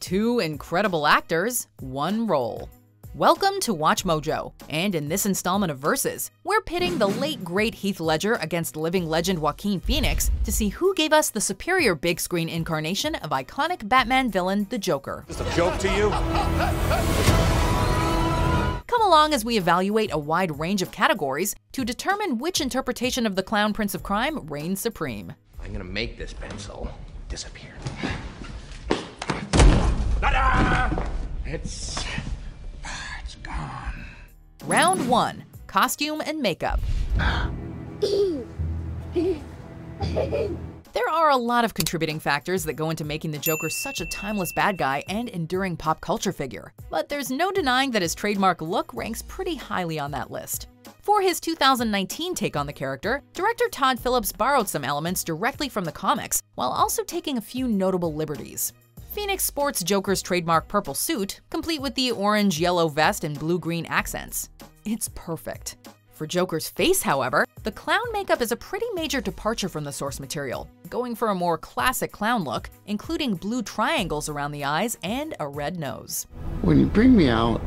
Two incredible actors, one role. Welcome to WatchMojo, and in this installment of Versus, we're pitting the late great Heath Ledger against living legend Joaquin Phoenix to see who gave us the superior big screen incarnation of iconic Batman villain, the Joker. Just a joke to you? Come along as we evaluate a wide range of categories to determine which interpretation of the clown prince of crime reigns supreme. I'm gonna make this pencil disappear. It's gone. Round 1. Costume and makeup. There are a lot of contributing factors that go into making the Joker such a timeless bad guy and enduring pop culture figure, but there's no denying that his trademark look ranks pretty highly on that list. For his 2019 take on the character, director Todd Phillips borrowed some elements directly from the comics, while also taking a few notable liberties. Phoenix sports Joker's trademark purple suit, complete with the orange-yellow vest and blue-green accents. It's perfect. For Joker's face, however, the clown makeup is a pretty major departure from the source material, going for a more classic clown look, including blue triangles around the eyes and a red nose. When you bring me out,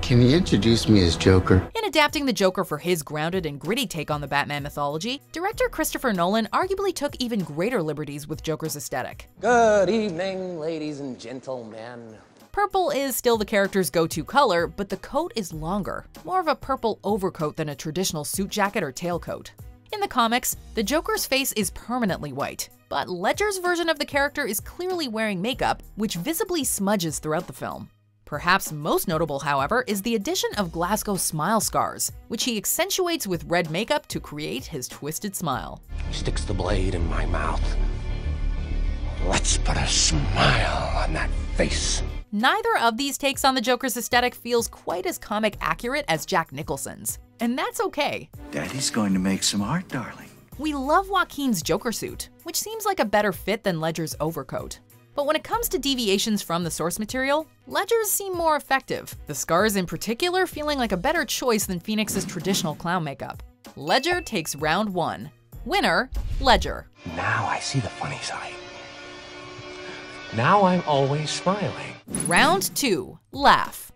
can you introduce me as Joker? In adapting the Joker for his grounded and gritty take on the Batman mythology, director Christopher Nolan arguably took even greater liberties with Joker's aesthetic. Good evening, ladies and gentlemen. Purple is still the character's go-to color, but the coat is longer, more of a purple overcoat than a traditional suit jacket or tailcoat. In the comics, the Joker's face is permanently white, but Ledger's version of the character is clearly wearing makeup, which visibly smudges throughout the film. Perhaps most notable, however, is the addition of Glasgow smile scars, which he accentuates with red makeup to create his twisted smile. He sticks the blade in my mouth. Let's put a smile on that face. Neither of these takes on the Joker's aesthetic feels quite as comic accurate as Jack Nicholson's, and that's okay. Daddy's going to make some art, darling. We love Joaquin's Joker suit, which seems like a better fit than Ledger's overcoat. But when it comes to deviations from the source material, Ledger's seem more effective, the scars in particular feeling like a better choice than Phoenix's traditional clown makeup. Ledger takes round 1. Winner, Ledger. Now I see the funny side. Now I'm always smiling. Round 2. Laugh.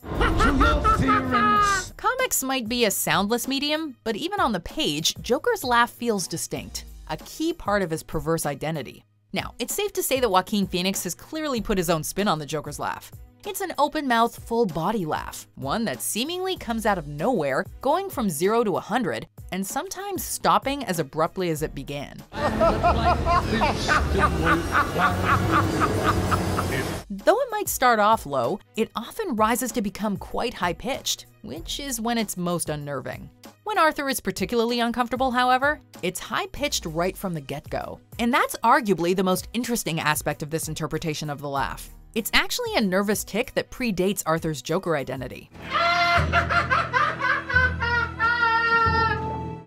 Comics might be a soundless medium, but even on the page, Joker's laugh feels distinct, a key part of his perverse identity. Now, it's safe to say that Joaquin Phoenix has clearly put his own spin on the Joker's laugh. It's an open-mouth, full-body laugh, one that seemingly comes out of nowhere, going from 0 to 100, and sometimes stopping as abruptly as it began. Though it might start off low, it often rises to become quite high-pitched, which is when it's most unnerving. When Arthur is particularly uncomfortable, however, it's high-pitched right from the get-go. And that's arguably the most interesting aspect of this interpretation of the laugh. It's actually a nervous tic that predates Arthur's Joker identity.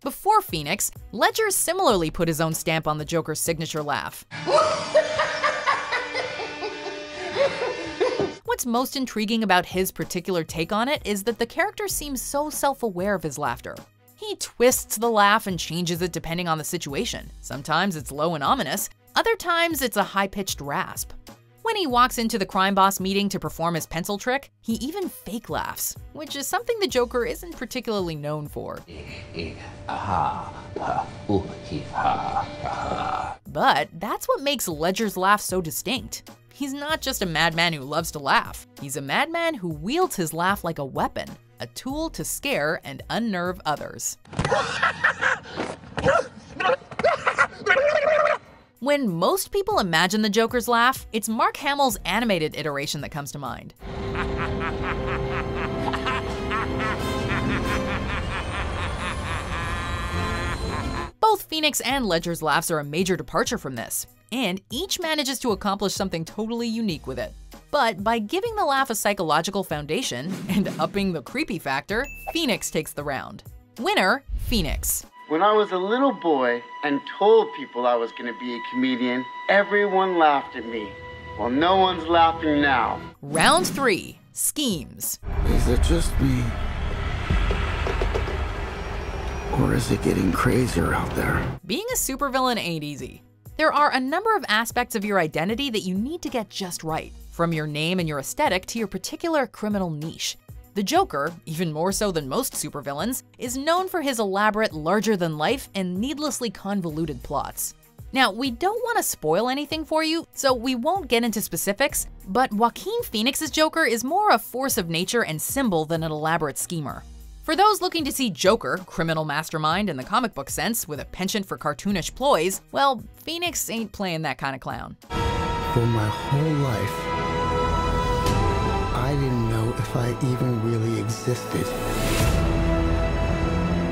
Before Phoenix, Ledger similarly put his own stamp on the Joker's signature laugh. What's most intriguing about his particular take on it is that the character seems so self-aware of his laughter. He twists the laugh and changes it depending on the situation. Sometimes it's low and ominous, other times it's a high-pitched rasp. When he walks into the crime boss meeting to perform his pencil trick, he even fake laughs, which is something the Joker isn't particularly known for. But that's what makes Ledger's laugh so distinct. He's not just a madman who loves to laugh. He's a madman who wields his laugh like a weapon, a tool to scare and unnerve others. When most people imagine the Joker's laugh, it's Mark Hamill's animated iteration that comes to mind. Both Phoenix and Ledger's laughs are a major departure from this, and each manages to accomplish something totally unique with it. But by giving the laugh a psychological foundation and upping the creepy factor, Phoenix takes the round. Winner, Phoenix. When I was a little boy and told people I was going to be a comedian, everyone laughed at me. Well, no one's laughing now. Round 3. Schemes. Is it just me? Or is it getting crazier out there? Being a supervillain ain't easy. There are a number of aspects of your identity that you need to get just right, from your name and your aesthetic to your particular criminal niche. The Joker, even more so than most supervillains, is known for his elaborate, larger-than-life and needlessly convoluted plots. Now, we don't want to spoil anything for you, so we won't get into specifics, but Joaquin Phoenix's Joker is more a force of nature and symbol than an elaborate schemer. For those looking to see Joker, criminal mastermind in the comic book sense, with a penchant for cartoonish ploys, well, Phoenix ain't playing that kind of clown. For my whole life, I didn't know if I even really existed.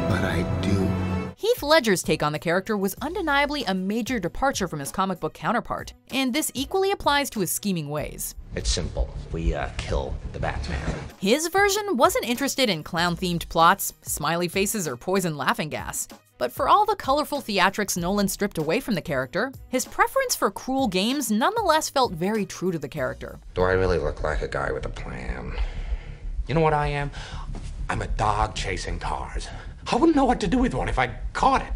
But I do. Heath Ledger's take on the character was undeniably a major departure from his comic book counterpart, and this equally applies to his scheming ways. It's simple. We kill the Batman. His version wasn't interested in clown-themed plots, smiley faces, or poison laughing gas. But for all the colorful theatrics Nolan stripped away from the character, his preference for cruel games nonetheless felt very true to the character. Do I really look like a guy with a plan? You know what I am? I'm a dog chasing cars. I wouldn't know what to do with one if I caught it.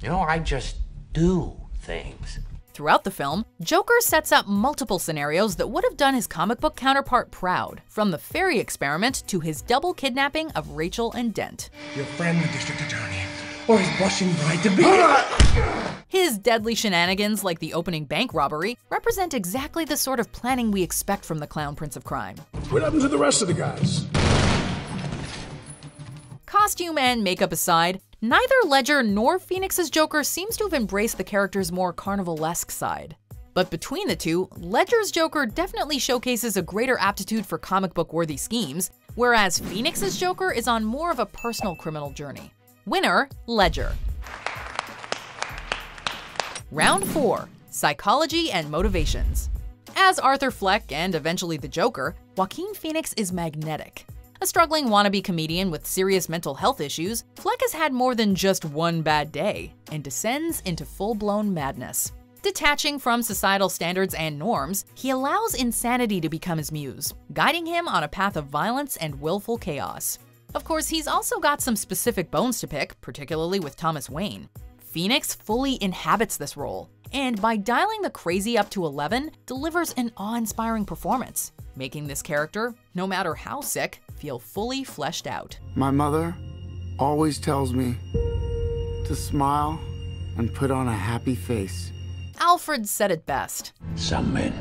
You know, I just do things. Throughout the film, Joker sets up multiple scenarios that would have done his comic book counterpart proud, from the fairy experiment to his double kidnapping of Rachel and Dent. Your friend, the district attorney, or his blushing bride to be. His deadly shenanigans, like the opening bank robbery, represent exactly the sort of planning we expect from the Clown Prince of Crime. What happened to the rest of the guys? Costume and makeup aside, neither Ledger nor Phoenix's Joker seems to have embraced the character's more carnivalesque side. But between the two, Ledger's Joker definitely showcases a greater aptitude for comic book-worthy schemes, whereas Phoenix's Joker is on more of a personal criminal journey. Winner, Ledger. Round 4, Psychology and Motivations. As Arthur Fleck and eventually the Joker, Joaquin Phoenix is magnetic. A struggling wannabe comedian with serious mental health issues, Fleck has had more than just one bad day and descends into full-blown madness. Detaching from societal standards and norms, he allows insanity to become his muse, guiding him on a path of violence and willful chaos. Of course, he's also got some specific bones to pick, particularly with Thomas Wayne. Phoenix fully inhabits this role, and by dialing the crazy up to 11, delivers an awe-inspiring performance, making this character, no matter how sick, feel fully fleshed out. My mother always tells me to smile and put on a happy face. Alfred said it best. Some men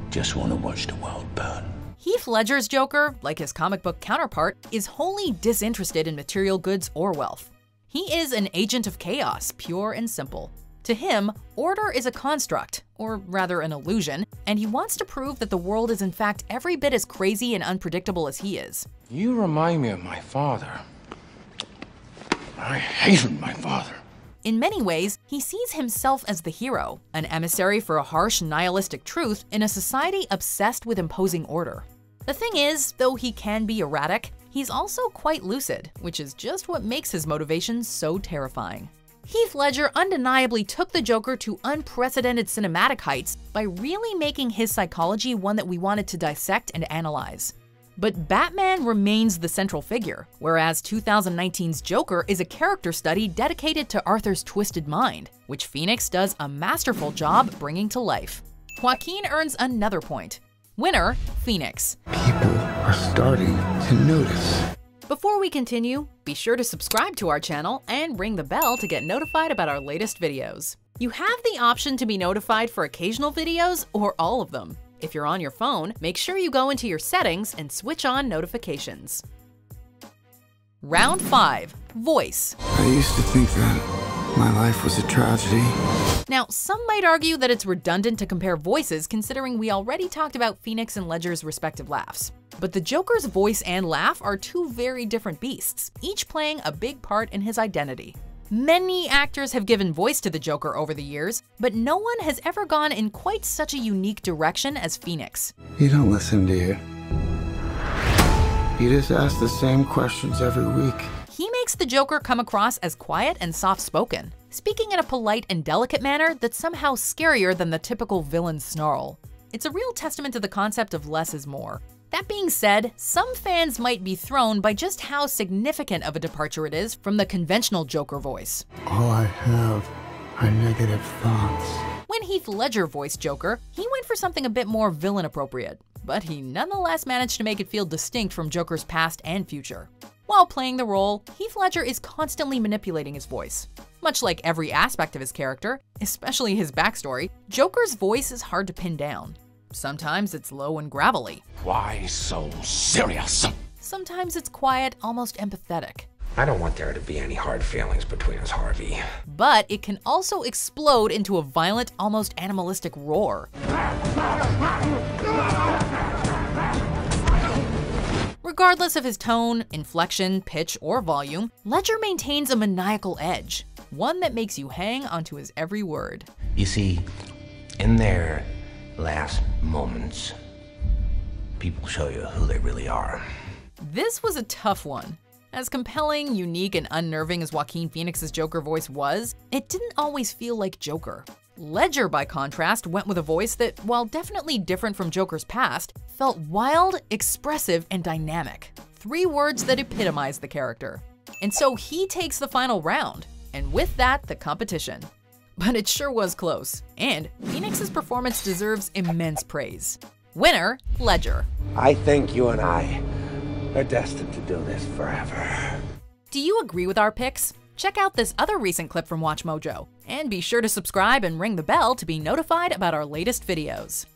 just want to watch the world burn. Heath Ledger's Joker, like his comic book counterpart, is wholly disinterested in material goods or wealth. He is an agent of chaos, pure and simple. To him, order is a construct, or rather an illusion, and he wants to prove that the world is in fact every bit as crazy and unpredictable as he is. You remind me of my father. I hated my father. In many ways, he sees himself as the hero, an emissary for a harsh, nihilistic truth in a society obsessed with imposing order. The thing is, though he can be erratic, he's also quite lucid, which is just what makes his motivations so terrifying. Heath Ledger undeniably took the Joker to unprecedented cinematic heights by really making his psychology one that we wanted to dissect and analyze. But Batman remains the central figure, whereas 2019's Joker is a character study dedicated to Arthur's twisted mind, which Phoenix does a masterful job bringing to life. Joaquin earns another point. Winner, Phoenix. People are starting to notice. Before we continue, be sure to subscribe to our channel and ring the bell to get notified about our latest videos. You have the option to be notified for occasional videos or all of them. If you're on your phone, make sure you go into your settings and switch on notifications. Round 5, Voice. I used to think that my life was a tragedy. Now, some might argue that it's redundant to compare voices considering we already talked about Phoenix and Ledger's respective laughs. But the Joker's voice and laugh are two very different beasts, each playing a big part in his identity. Many actors have given voice to the Joker over the years, but no one has ever gone in quite such a unique direction as Phoenix. You don't listen, do you? You just ask the same questions every week. He makes the Joker come across as quiet and soft-spoken, speaking in a polite and delicate manner that's somehow scarier than the typical villain snarl. It's a real testament to the concept of less is more. That being said, some fans might be thrown by just how significant of a departure it is from the conventional Joker voice. All I have are negative thoughts. When Heath Ledger voiced Joker, he went for something a bit more villain-appropriate, but he nonetheless managed to make it feel distinct from Joker's past and future. While playing the role, Heath Ledger is constantly manipulating his voice. Much like every aspect of his character, especially his backstory, Joker's voice is hard to pin down. Sometimes it's low and gravelly. Why so serious? Sometimes it's quiet, almost empathetic. I don't want there to be any hard feelings between us, Harvey. But it can also explode into a violent, almost animalistic roar. Regardless of his tone, inflection, pitch, or volume, Ledger maintains a maniacal edge, one that makes you hang onto his every word. You see, in their last moments, people show you who they really are. This was a tough one. As compelling, unique, and unnerving as Joaquin Phoenix's Joker voice was, it didn't always feel like Joker. Ledger, by contrast, went with a voice that, while definitely different from Joker's past, felt wild, expressive, and dynamic. 3 words that epitomize the character. And so he takes the final round, and with that, the competition. But it sure was close, and Phoenix's performance deserves immense praise. Winner, Ledger. I think you and I are destined to do this forever. Do you agree with our picks? Check out this other recent clip from WatchMojo, and be sure to subscribe and ring the bell to be notified about our latest videos.